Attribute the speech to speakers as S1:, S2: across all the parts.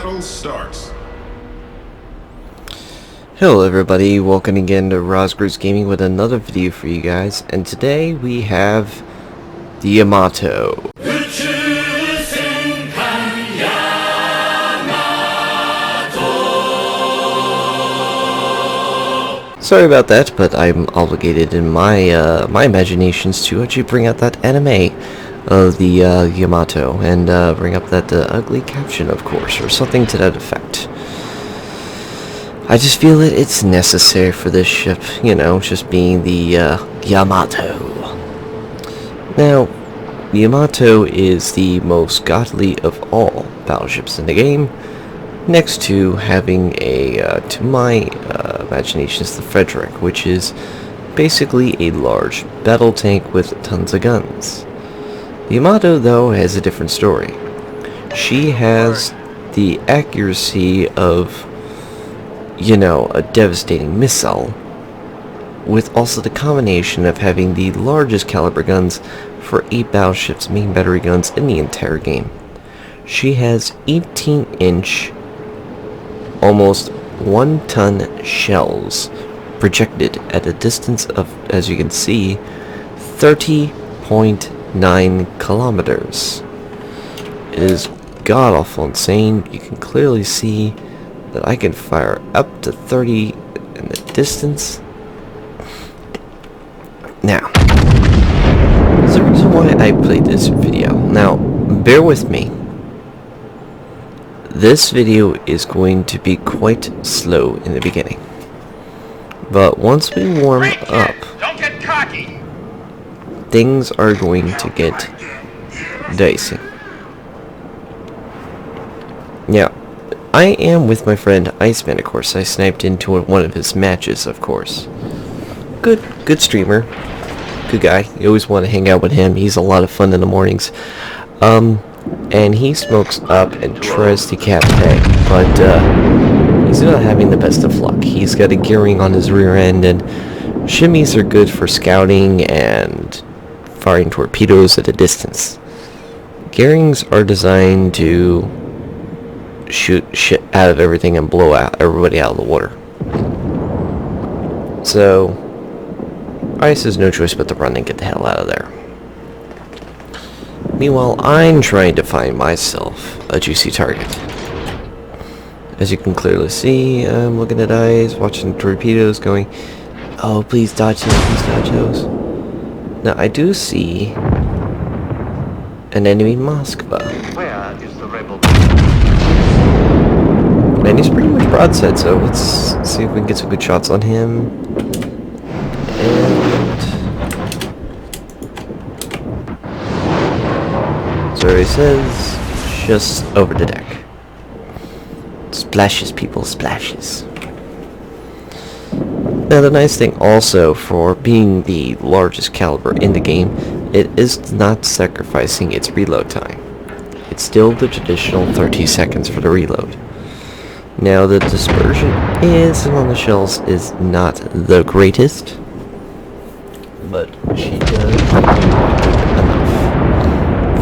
S1: battle starts.
S2: Hello everybody, welcome again to Rosgers Gaming with another video for you guys, and today we have the Yamato. Sorry about that, but I'm obligated in my my imaginations to actually bring out that anime of the Yamato, and bring up that ugly caption, of course, or something to that effect. I just feel it's necessary for this ship, you know, just being the Yamato. Now, the Yamato is the most godly of all battleships in the game, next to having a, to my imagination, is the Frederick, which is basically a large battle tank with tons of guns. The Yamato, though, has a different story. She has the accuracy of, you know, a devastating missile, with also the combination of having the largest caliber guns for 8 battleships' main battery guns in the entire game. She has 18-inch, almost 1-ton shells projected at a distance of, as you can see, 30.9 kilometers. It is god-awful insane. You can clearly see that I can fire up to 30 in the distance. Now, there's a reason why I played this video. Now, bear with me. This video is going to be quite slow in the beginning, but once we warm up,
S1: Don't get cocky.
S2: things are going to get dicey. Now, I am with my friend Iceman, of course. I sniped into one of his matches, of course. Good streamer. Good guy. You always want to hang out with him. He's a lot of fun in the mornings. And he smokes up and tries to cap A, but he's not having the best of luck. He's got a gearing on his rear end, and shimmies are good for scouting and firing torpedoes at a distance. Gearings are designed to shoot shit out of everything and blow out everybody out of the water. So Ice has no choice but to run and get the hell out of there. Meanwhile, I'm trying to find myself a juicy target. As you can clearly see, I'm looking at Ice, watching torpedoes going, oh, please dodge those, please dodge those. Now, I do see an enemy Moskva.
S3: Where is the rebel?
S2: And he's pretty much broadside, so let's see if we can get some good shots on him. And so he says, just over the deck. Splashes, people, splashes. Now the nice thing also for being the largest caliber in the game, it is not sacrificing its reload time. It's still the traditional 30 seconds for the reload. Now the dispersion on the shells is not the greatest, but she does enough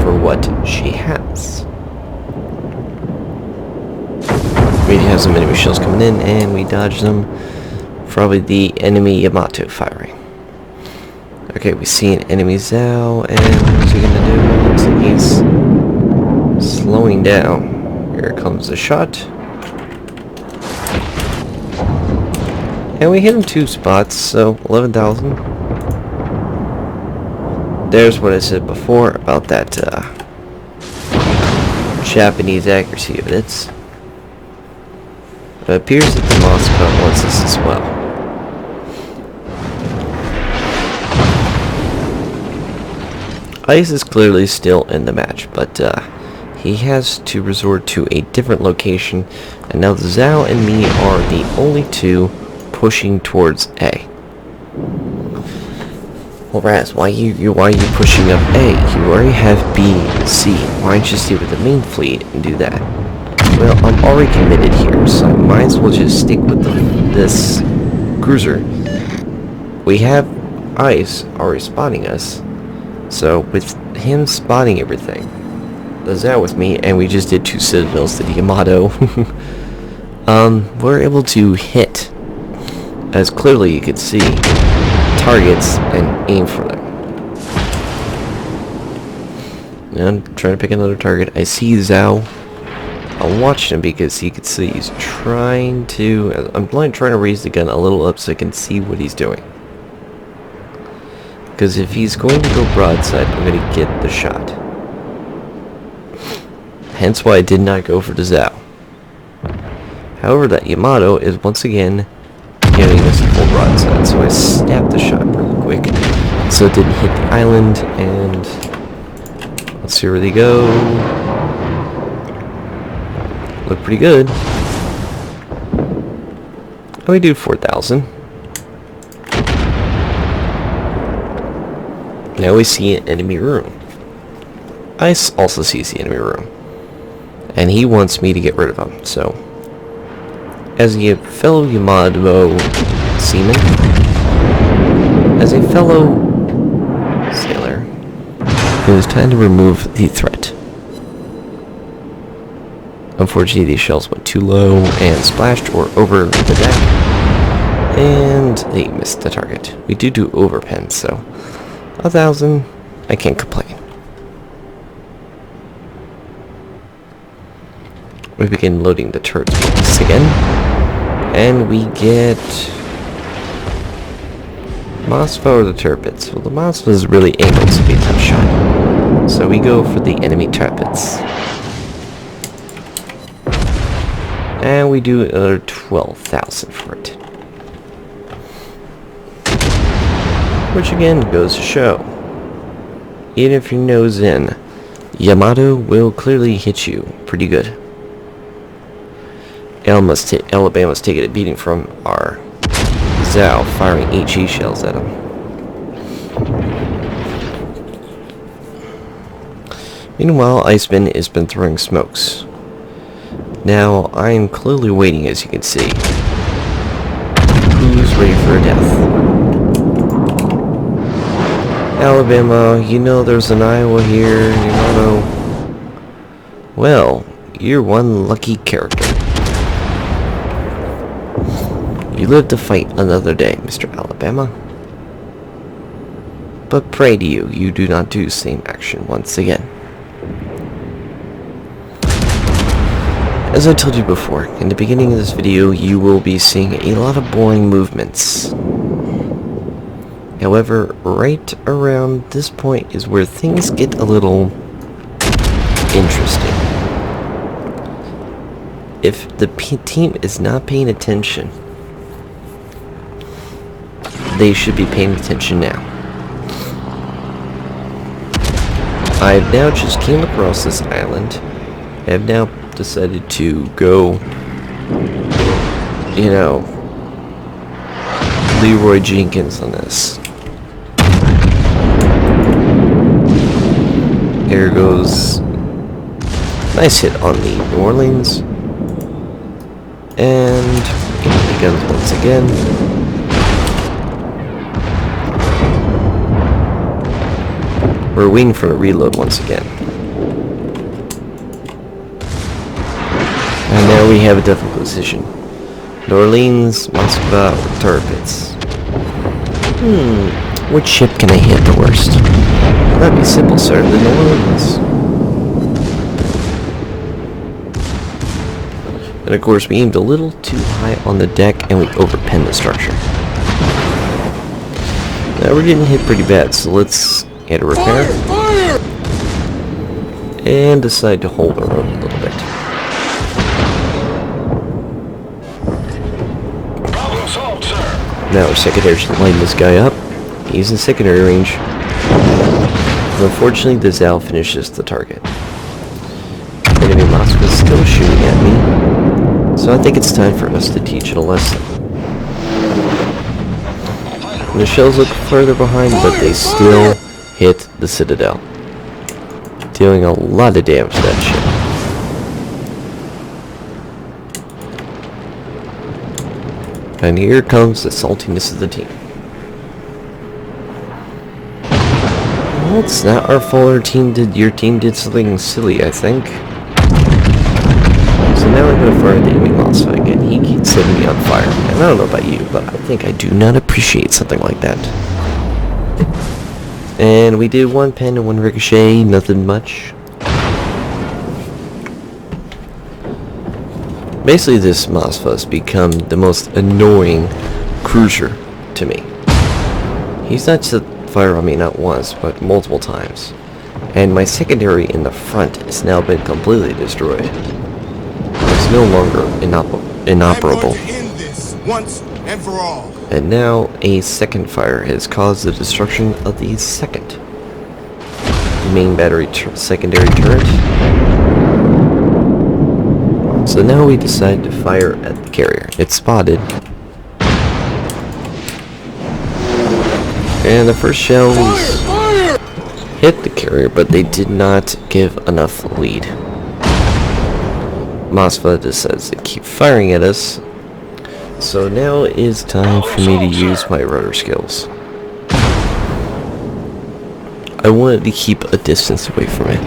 S2: for what she has. We have some enemy shells coming in, and we dodge them. Probably the enemy Yamato firing. Okay, we see an enemy Zhao, and what's he gonna do? Looks like he's slowing down. Here comes the shot. And we hit him 2 spots, so 11,000. There's what I said before about that Japanese accuracy of it. It appears that the Moscow wants this as well. Ice is clearly still in the match, but he has to resort to a different location, and now Zhao and me are the only two pushing towards A. Well, Raz, why are you pushing up A? You already have B and C. Why don't you stay with the main fleet and do that? Well, I'm already committed here, so I might as well just stick with this cruiser. We have Ice already spotting us, so with him spotting everything, the Zao with me, and we just did 2 citadels to the Yamato. We're able to hit, as clearly you can see, targets and aim for them. Now I'm trying to pick another target. I see Zao. I'll watch him because you can see he's trying to... I'm trying to raise the gun a little up so I can see what he's doing. Because if he's going to go broadside, I'm going to get the shot. Hence why I did not go for the Zao. However, that Yamato is once again giving us a full broadside, so I snapped the shot really quick so it didn't hit the island, and let's see where they go. Look pretty good. And we do 4,000. Now we see an enemy room. I also see the enemy room. And he wants me to get rid of him, so... As a fellow Yamato seaman, as a fellow sailor, it was time to remove the threat. Unfortunately, these shells went too low and splashed or over the deck, and they missed the target. We do overpens, so 1,000, I can't complain. We begin loading the turrets once again, and we get Mosfa or the turrets. Well, the Mosfa is really angled to be a tough shot, so we go for the enemy turrets. And we do another 12,000 for it. Which again goes to show, even if your nose in, Yamato will clearly hit you pretty good. Alabama's taking a beating from our Zao, firing HE shells at him. Meanwhile, Iceman has been throwing smokes. Now, I am clearly waiting, as you can see. Who's ready for a death? Alabama, you know there's an Iowa here, Yamato. Well, you're one lucky character. You live to fight another day, Mr. Alabama. But pray to you, you do not do the same action once again. As I told you before, in the beginning of this video, you will be seeing a lot of boring movements. However, right around this point is where things get a little interesting. If the team is not paying attention, they should be paying attention now. I've now just came across this island. I have now decided to go, you know, Leroy Jenkins on this. There goes nice hit on the New Orleans, and the guns once again. We're waiting for a reload once again. And now we have a difficult decision. New Orleans, Moskva, or Turpitz. Which ship can I hit the worst? Well, that'd be simple, sir. The New Orleans. And of course, we aimed a little too high on the deck, and we overpenned the structure. Now we're getting hit pretty bad, so let's add a repair. Fire! And decide to hold our own a little bit. Now our secondary should line this guy up. He's in secondary range. But unfortunately, the Zao finishes the target. Enemy Moscow is still shooting at me. So I think it's time for us to teach it a lesson. And the shells look further behind, but they still hit the Citadel, dealing a lot of damage to that ship. And here comes the saltiness of the team. Well, it's not our fault your team did something silly, I think. So now I'm gonna fire the enemy monster again. He keeps setting me on fire. And I don't know about you, but I think I do not appreciate something like that. And we did 1 pen and 1 ricochet, nothing much. Basically, this Masva has become the most annoying cruiser to me. He's not just fire on me not once, but multiple times. And my secondary in the front has now been completely destroyed. It's no longer inoperable.
S1: Once and for all.
S2: And now a second fire has caused the destruction of the second main battery secondary turret. So now we decide to fire at the carrier. It's spotted. And the first shells hit the carrier, but they did not give enough lead. Masva decides to keep firing at us. So now it is time for me to use my rudder skills. I wanted to keep a distance away from it.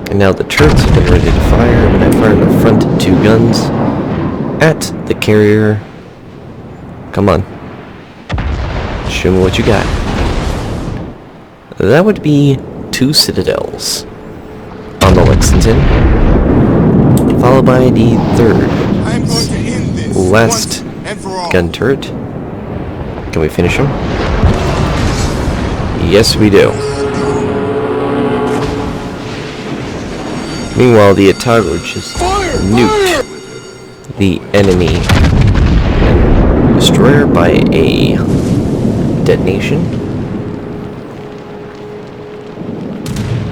S2: And now the turrets have been ready to fire, and I fire the front 2 guns at the carrier. Come on. Show me what you got. That would be 2 citadels on the Lexington, followed by the third last gun turret. Can we finish him? Yes, we do. Meanwhile, the Otago just nuked the enemy destroyer by a detonation.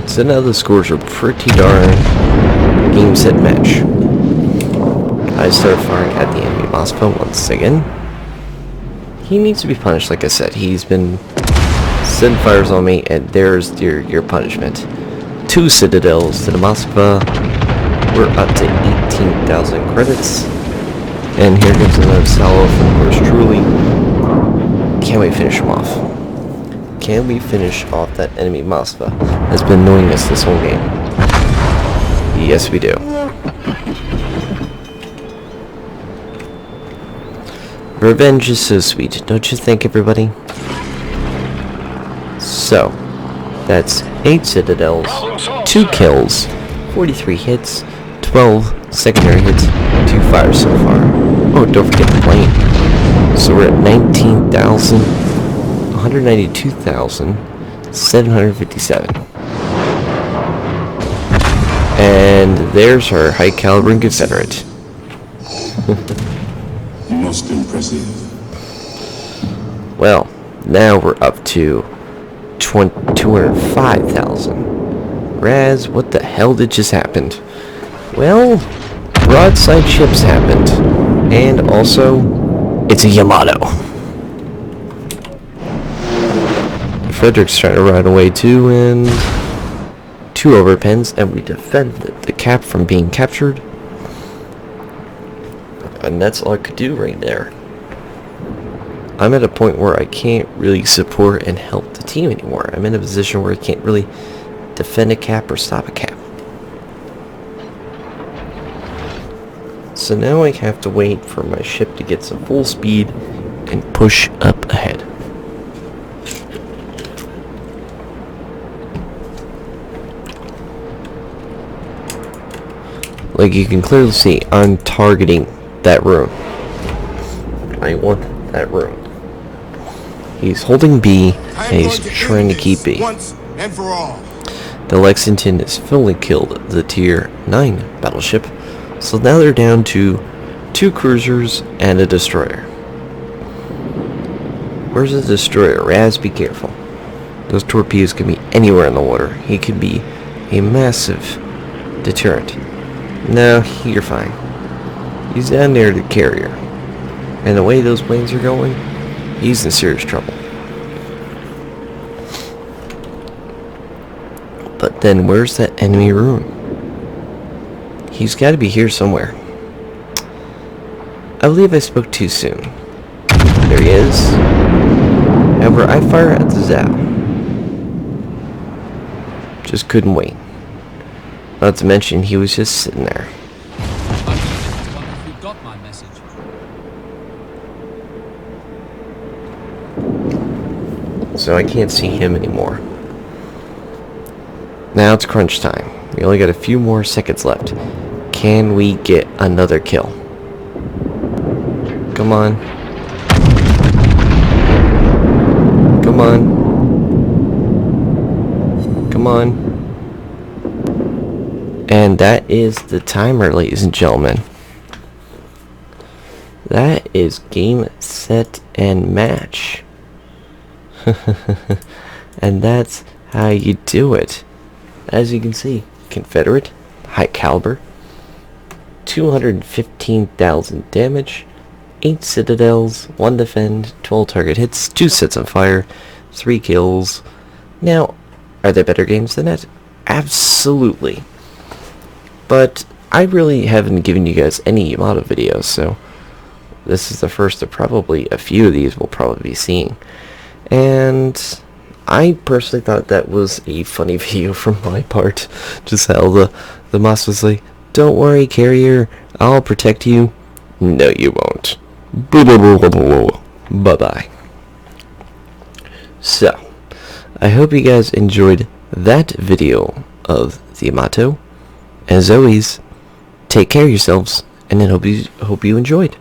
S2: So now the scores are pretty darn game, set, match. I start firing at the enemy Masva once again. He needs to be punished, like I said. He's been setting fires on me, and there's your punishment. 2 citadels to the Masva. We're up to 18,000 credits. And here comes another salvo from yours truly. Can we finish him off? Can we finish off that enemy Masva? Has been annoying us this whole game. Yes, we do. Revenge is so sweet, don't you think, everybody? So, that's 8 citadels, 2 kills, 43 hits, 12 secondary hits, 2 fires so far. Oh, don't forget the plane. So we're at 192,757. And there's our high caliber and Confederate.
S1: Most impressive.
S2: Well, now we're up to 205,000. Raz, what the hell did just happen? Well, broadside ships happened. And also, it's a Yamato. Frederick's trying to run away too, and 2 overpens, and we defend the cap from being captured. And that's all I could do right there. I'm at a point where I can't really support and help the team anymore. I'm in a position where I can't really defend a cap or stop a cap. So now I have to wait for my ship to get some full speed and push up ahead. Like you can clearly see, I'm targeting that room. I want that room. He's holding B, and he's trying to keep B.
S1: Once and for all.
S2: The Lexington has fully killed the Tier 9 battleship, so now they're down to 2 cruisers and a destroyer. Where's the destroyer? Raz, be careful. Those torpedoes can be anywhere in the water. He could be a massive deterrent. No, you're fine. He's down near the carrier. And the way those planes are going, he's in serious trouble. But then where's that enemy room? He's got to be here somewhere. I believe I spoke too soon. There he is. However, I fire at the Zap. Just couldn't wait. Not to mention, he was just sitting there.
S3: I just wonder if you got my message.
S2: So I can't see him anymore. Now it's crunch time. We only got a few more seconds left. Can we get another kill? Come on. Come on. Come on. And that is the timer, ladies and gentlemen. That is game, set, and match. And that's how you do it. As you can see, Confederate, high caliber, 215,000 damage, 8 citadels, 1 defend, 12 target hits, 2 sets on fire, 3 kills. Now, are there better games than that? Absolutely. But I really haven't given you guys any Yamato videos, so this is the first of probably a few of these we'll probably be seeing. And I personally thought that was a funny video from my part. Just how the Moss was like, "Don't worry, carrier, I'll protect you." No, you won't. Bye-bye. So, I hope you guys enjoyed that video of the Yamato. As always, take care of yourselves, and I hope you enjoyed.